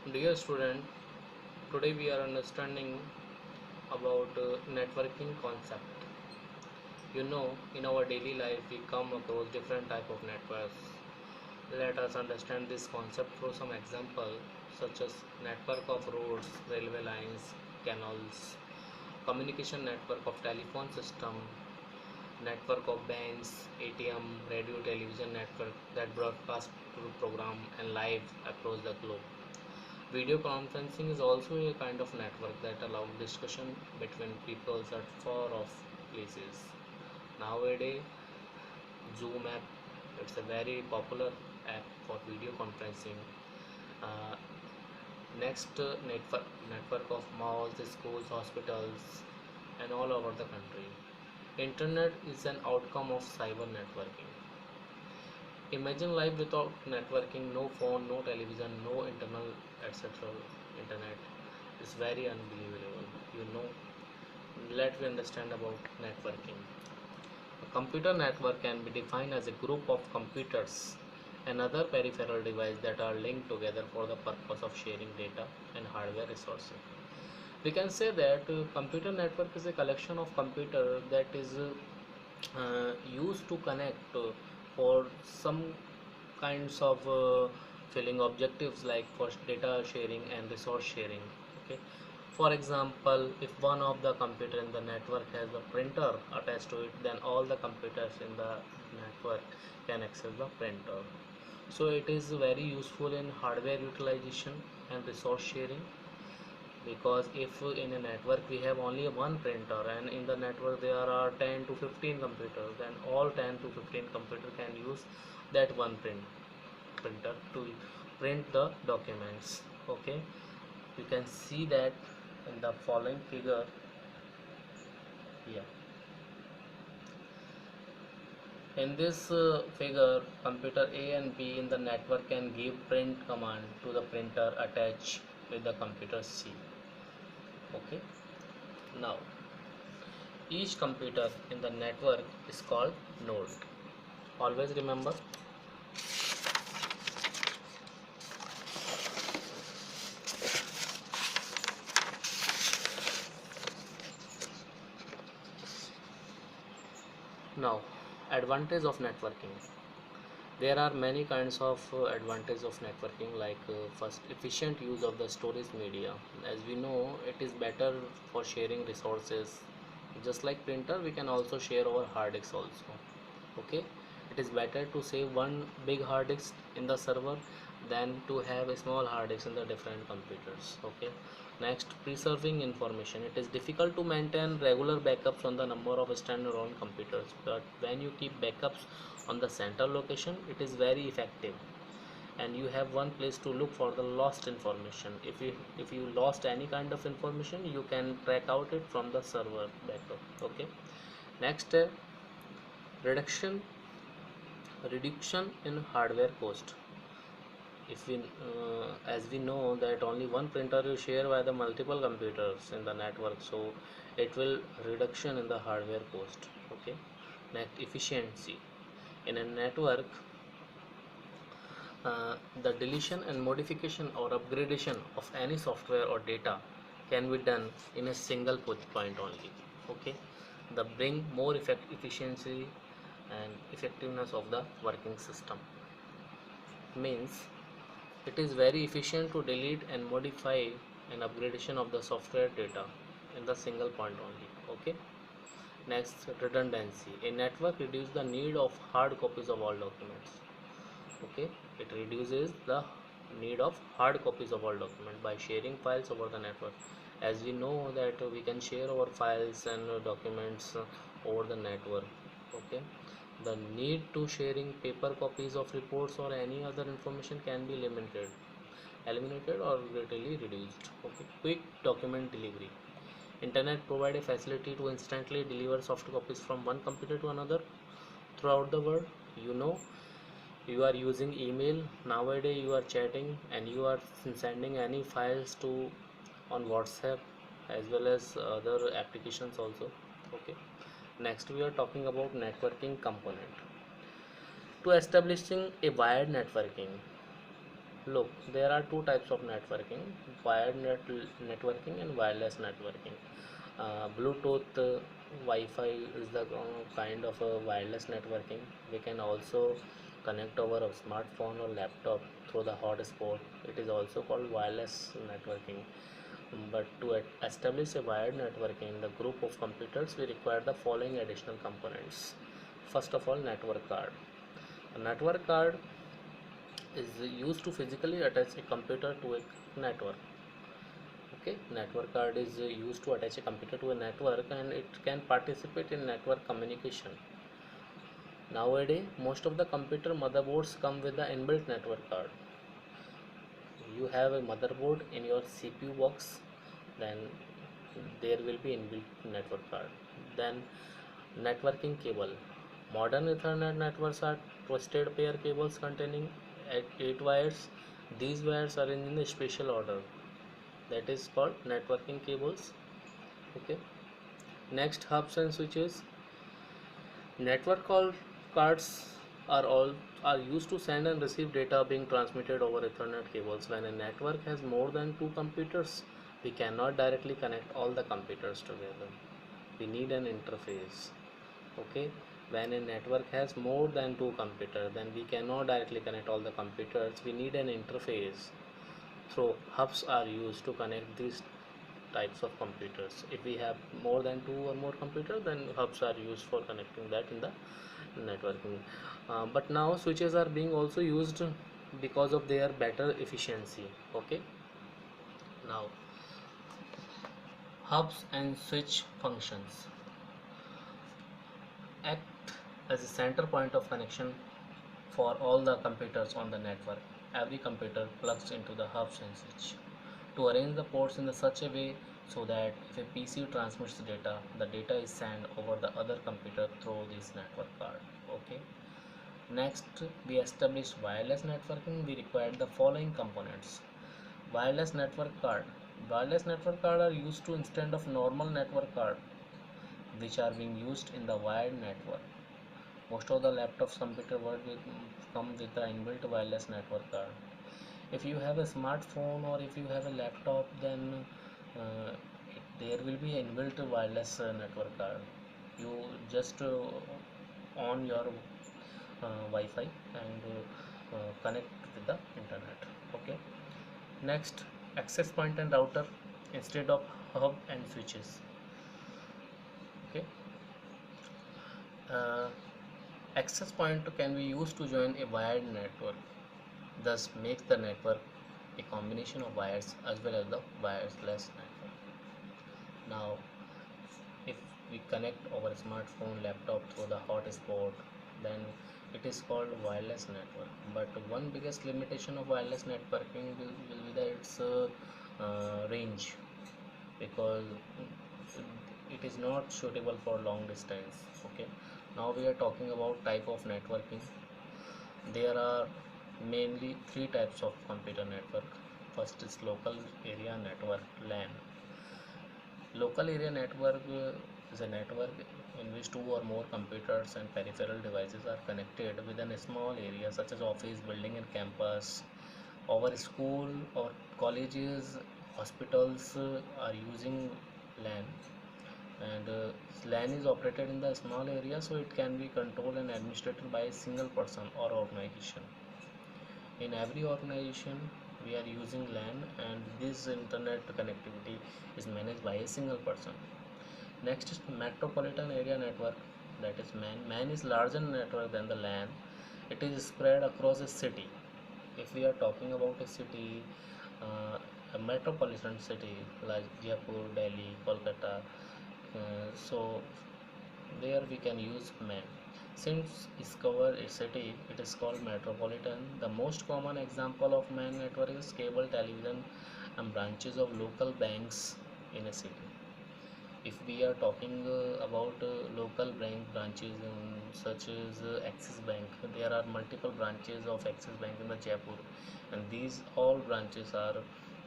Dear student, today we are understanding about networking concept. In our daily life we come across different type of networks. Let us understand this concept through some example such as network of roads, railway lines, canals, communication network of telephone system, network of banks, ATM, radio, television network that broadcast program and live across the globe. Video conferencing is also a kind of network that allows discussion between people at far off places. Nowadays, Zoom app, it's a very popular app for video conferencing. Uh, network of malls, schools, hospitals, and all over the country. Internet is an outcome of cyber networking. Imagine life without networking, no phone, no television, no internal, etc. Internet is very unbelievable. You know, let me understand about networking. A computer network can be defined as a group of computers and other peripheral devices that are linked together for the purpose of sharing data and hardware resources. We can say that computer network is a collection of computers that is used to connect for some kinds of filling objectives like for data sharing and resource sharing. Okay, for example, if one of the computer in the network has a printer attached to it, then all the computers in the network can access the printer. So it is very useful in hardware utilization and resource sharing, because if in a network we have only one printer and in the network there are 10 to 15 computers, then all 10 to 15 computer can use that one printer to print the documents. Okay, you can see that in the following figure here. In this figure, computer A and B in the network can give print command to the printer attached with the computer C. Okay, now each computer in the network is called node. Always remember. Now, advantage of networking. There are many kinds of advantage of networking, like first, efficient use of the storage media. As we know, it is better for sharing resources. Just like printer, we can also share our hard disks also. Okay, it is better to save one big hard disk in the server than to have a small hard disk in the different computers. Okay, next, preserving information. It is difficult to maintain regular backups on the number of standalone computers, but when you keep backups on the central location, it is very effective, and you have one place to look for the lost information. If you lost any kind of information, you can track out it from the server backup. Okay, next, reduction in hardware cost. If we As we know that only one printer is shared by the multiple computers in the network, so it will reduction in the hardware cost. Okay, next, efficiency. In a network, the deletion and modification or upgradation of any software or data can be done in a single point only. Okay, the bring more efficiency and effectiveness of the working system. Means it is very efficient to delete and modify an upgradation of the software data in the single point only. Okay, next, redundancy. A network reduces the need of hard copies of all documents. Okay, it reduces the need of hard copies of all documents by sharing files over the network. As we know that we can share our files and documents over the network. Okay, the need to sharing paper copies of reports or any other information can be eliminated or greatly reduced. Okay, quick document delivery. Internet provide a facility to instantly deliver soft copies from one computer to another throughout the world. you know you are using email nowadays, you are chatting and you are sending any files to on WhatsApp as well as other applications also. Okay, next we are talking about networking component. To establishing a wired networking, Look, there are two types of networking: networking and wireless networking. Bluetooth, Wi-Fi is the kind of a wireless networking. We can also connect over a smartphone or laptop through the hotspot. It is also called wireless networking. But to establish a wired networking in the group of computers, we require the following additional components. First of all, network card. A network card is used to physically attach a computer to a network. Okay, network card is used to attach a computer to a network, and it can participate in network communication. Nowadays, most of the computer motherboards come with the inbuilt network card. You have a motherboard in your CPU box, then there will be inbuilt network card. Then networking cable. Modern Ethernet networks are twisted pair cables containing 8 wires. These wires are in a special order, that is called networking cables. Okay. Next, hubs and switches. Network call cards are used to send and receive data being transmitted over Ethernet cables. When a network has more than two computers, we cannot directly connect all the computers together. We need an interface. Okay. When a network has more than two computers, then we cannot directly connect all the computers. We need an interface. So hubs are used to connect these types of computers. If we have more than two or more computers, then hubs are used for connecting that in the networking. But now switches are being also used because of their better efficiency. Okay. Now, hubs and switch functions act as a center point of connection for all the computers on the network. Every computer plugs into the hubs and switch to arrange the ports in such a way so that if a PC transmits data, the data is sent over the other computer through this network card. Okay. Next, we established wireless networking. We required the following components. Wireless network card. Wireless network card are used to instead of normal network card, which are being used in the wired network. Most of the laptops computer world will come with the inbuilt wireless network card. If you have a smartphone or if you have a laptop, then uh, there will be an inbuilt wireless network card. You just on your Wi-Fi and connect with the internet. Okay. Next, access point and router instead of hub and switches. Okay. uh, Access point can be used to join a wired network, thus makes the network a combination of wires as well as the wireless network. Now, if we connect our smartphone laptop through the hotspot, then it is called wireless network. But one biggest limitation of wireless networking will be that its range, because it is not suitable for long distance. Okay. Now we are talking about type of networking. There are mainly three types of computer network. First is local area network, LAN. Local area network is a network in which two or more computers and peripheral devices are connected within a small area such as office, building and campus. Our school or colleges, hospitals are using LAN, and LAN is operated in the small area, so it can be controlled and administered by a single person or organization. In every organization we are using LAN, and this internet connectivity is managed by a single person. Next is metropolitan area network, that is MAN. MAN is larger network than the LAN. It is spread across a city. If we are talking about a city, a metropolitan city like Jaipur, Delhi, Kolkata, so there we can use MAN. Since it's covered a city, it is called metropolitan. The most common example of MAN network is cable television and branches of local banks in a city. If we are talking about local bank branches such as Axis Bank, there are multiple branches of Axis Bank in the Jaipur, and these all branches are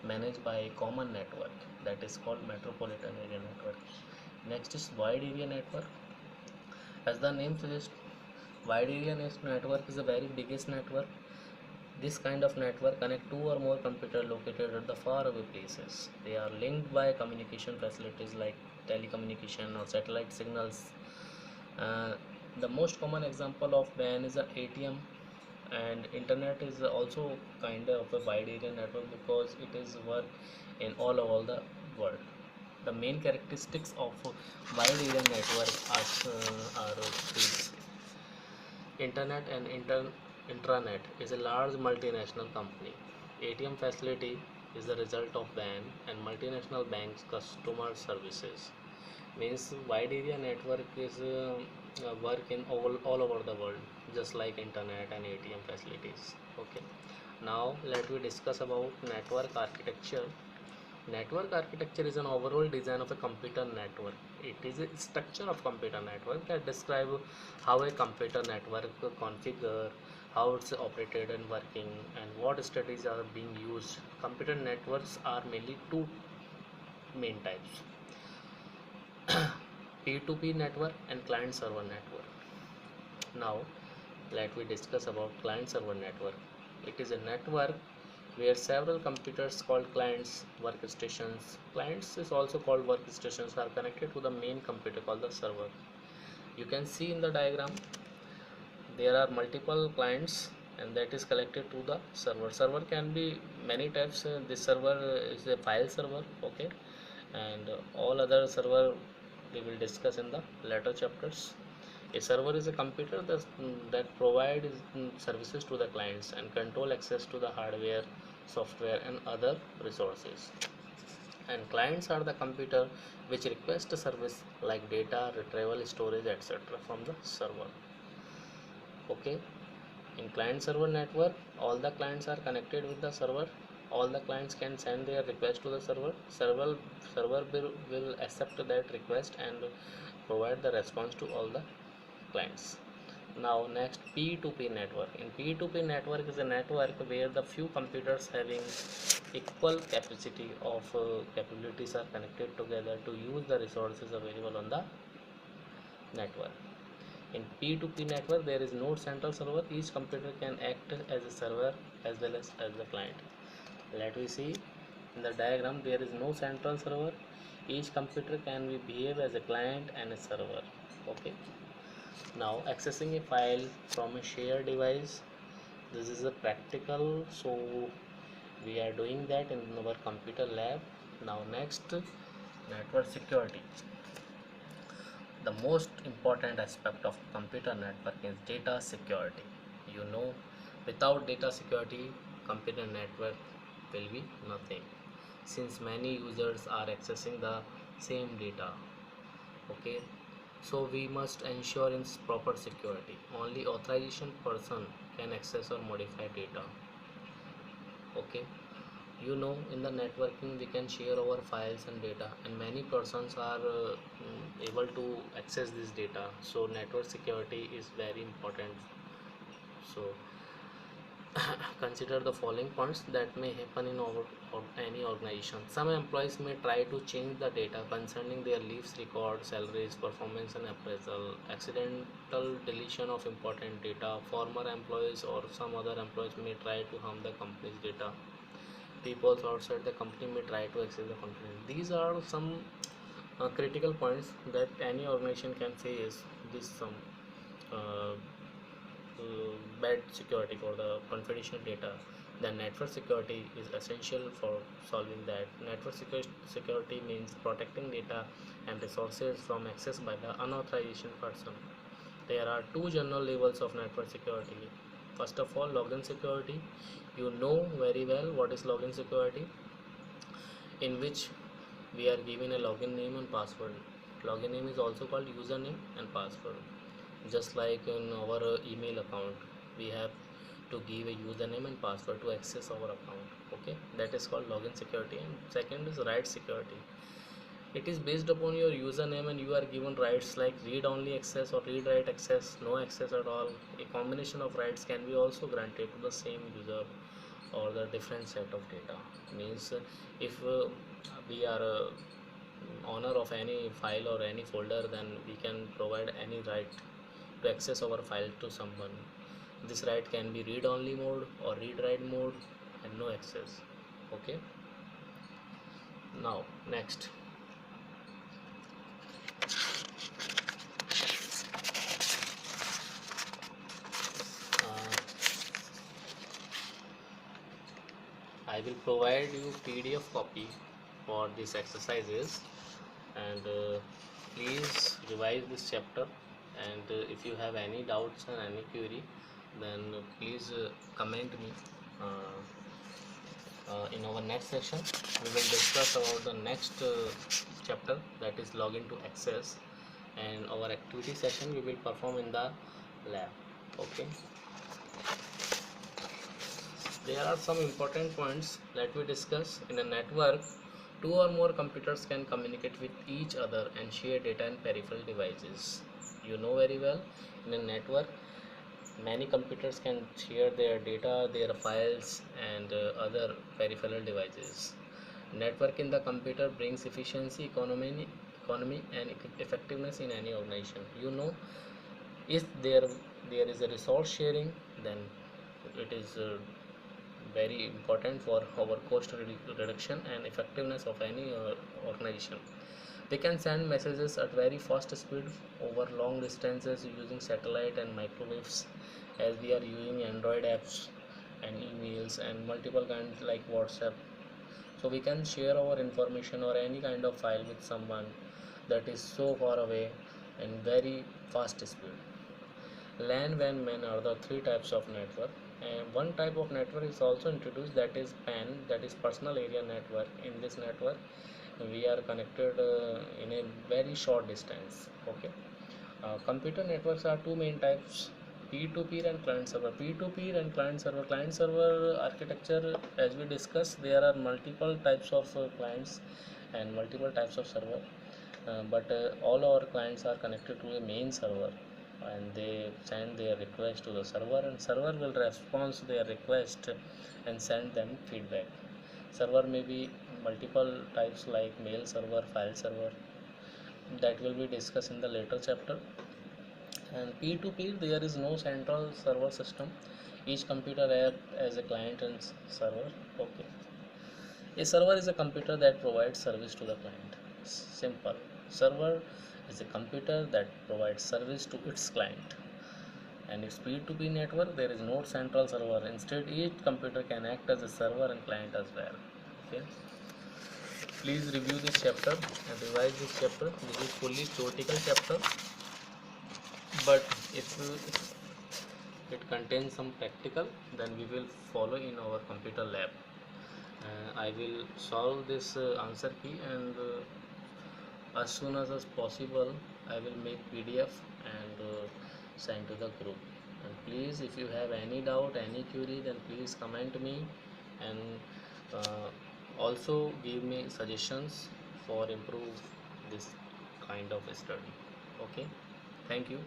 managed by a common network, that is called metropolitan area network. Next is wide area network. As the name suggests, wide area network is the very biggest network. This kind of network connect two or more computers located at the faraway places. They are linked by communication facilities like telecommunication or satellite signals. Uh, the most common example of WAN is an ATM, and internet is also kind of a wide area network because it is work in all over the world. The main characteristics of a wide area network are these. Internet and intranet is a large multinational company. ATM facility is the result of WAN and multinational banks customer services. Means wide area network is work in all over the world, just like internet and ATM facilities. Okay. Now let we discuss about network architecture. Network architecture is an overall design of a computer network. It is a structure of computer network that describe how a computer network configure, how it's operated and working, and what strategies are being used. Computer networks are mainly two main types: P2P network and client server network. Now let we discuss about client server network. It is a network where several computers called clients, workstations. Clients is also called workstations are connected to the main computer called the server. You can see in the diagram there are multiple clients and that is connected to the server. Server can be many types. This server is a file server, okay, and all other server we will discuss in the later chapters. A server is a computer that provides services to the clients and control access to the hardware, software, and other resources. And clients are the computer which request a service like data, retrieval, storage, etc. from the server. Okay, in client server network, all the clients are connected with the server. All the clients can send their request to the server. Server will accept that request and provide the response to all the clients. Now next, P2P network. In P2P network is a network where the few computers having equal capacity of capabilities are connected together to use the resources available on the network. In P2P network, there is no central server. Each computer can act as a server as well as the client. Let we see in the diagram, there is no central server. Each computer can be behave as a client and a server. Okay. Now accessing a file from a shared device. This is a practical, so we are doing that in our computer lab. Now next, network security. The most important aspect of computer network is data security. You know, without data security, computer network will be nothing. Since many users are accessing the same data, okay, so we must ensure its proper security. Only authorization person can access or modify data. Okay, you know, in the networking we can share our files and data, and many persons are able to access this data, so network security is very important. So consider the following points that may happen in any organization. Some employees may try to change the data concerning their leaves record, salaries, performance and appraisal. Accidental deletion of important data. Former employees or some other employees may try to harm the company's data. People outside the company may try to access the company. These are some critical points that any organization can face. This some uh, bad security for the confidential data. Then network security is essential for solving that. Network security means protecting data and resources from access by the unauthorized person. There are two general levels of network security. First of all, login security. You know very well what is login security, in which we are given a login name and password. Login name is also called username and password. Just like in our email account, we have to give a username and password to access our account. Okay, that is called login security. And second is write security. It is based upon your username and you are given rights like read only access or read write access, no access at all. A combination of rights can be also granted to the same user or the different set of data. Means if we are owner of any file or any folder, then we can provide any right to access our file to someone. This write can be read only mode or read write mode and no access. Okay, now next, uh, I will provide you PDF copy for these exercises, and please revise this chapter, and if you have any doubts or any query, then please comment me. In our next session we will discuss about the next chapter, that is login to access, and our activity session we will perform in the lab. Okay, there are some important points that we discuss. In a network, two or more computers can communicate with each other and share data and peripheral devices. You know very well, in a network, many computers can share their data, their files, and other peripheral devices. Network in the computer brings efficiency, economy, and effectiveness in any organization. You know, if there is a resource sharing, then it is very important for our cost reduction and effectiveness of any organization. They can send messages at very fast speed over long distances using satellite and microwaves, as we are using Android apps and emails and multiple kinds like WhatsApp. So we can share our information or any kind of file with someone that is so far away in very fast speed. LAN, WAN, MAN are the three types of network, and one type of network is also introduced, that is PAN, that is personal area network. In this network, we are connected in a very short distance. Okay, computer networks are two main types: peer-to-peer and client server. Peer-to-peer and client server. Client server architecture, as we discussed, there are multiple types of clients and multiple types of server, but all our clients are connected to a main server, and they send their request to the server, and server will respond to their request and send them feedback. Server may be multiple types like mail server, file server, that will be discussed in the later chapter. And peer-to-peer, there is no central server system. Each computer acts as a client and server. Okay, a server is a computer that provides service to the client. Simple. Server is a computer that provides service to its client. And its peer-to-peer network, there is no central server. Instead, each computer can act as a server and client as well. Okay, please review this chapter and revise this chapter. This is fully theoretical chapter, but if it contains some practical, then we will follow in our computer lab. I will solve this answer key, and as soon as possible I will make PDF and send to the group. And please, if you have any doubt, any query, then please comment me, and also give me suggestions for improve this kind of study. Okay, thank you.